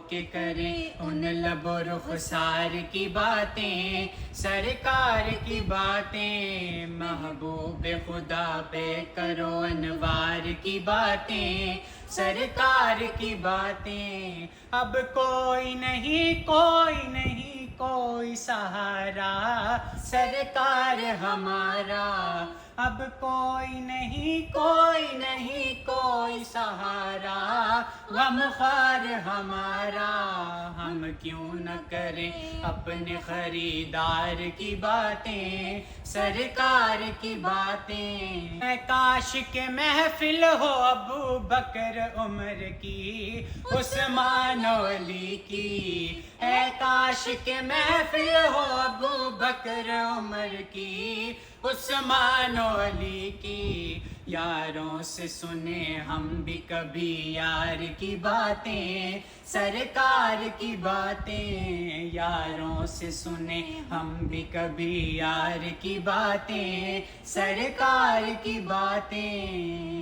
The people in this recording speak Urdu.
کے کریں ان لب و رخسار کی باتیں، سرکار کی باتیں، محبوب خدا پہ کرو انوار کی باتیں، سرکار کی باتیں۔ اب کوئی نہیں کوئی سہارا سرکار ہمارا، اب کوئی نہیں کوئی سہارا غم خوار ہمارا۔ ہم کیوں نہ کریں اپنے خریدار کی باتیں، سرکار کی باتیں۔ اے کاش کہ محفل ہو ابو بکر عمر کی، عثمان و علی کی، اے کاش کہ محفل ہو ابو بکر عمر کی، عثمان و علی کی۔ یاروں سے سنیں ہم بھی کبھی یار کی باتیں، سرکار کی باتیں، یاروں سے سنیں ہم بھی کبھی یار کی باتیں، سرکار کی باتیں۔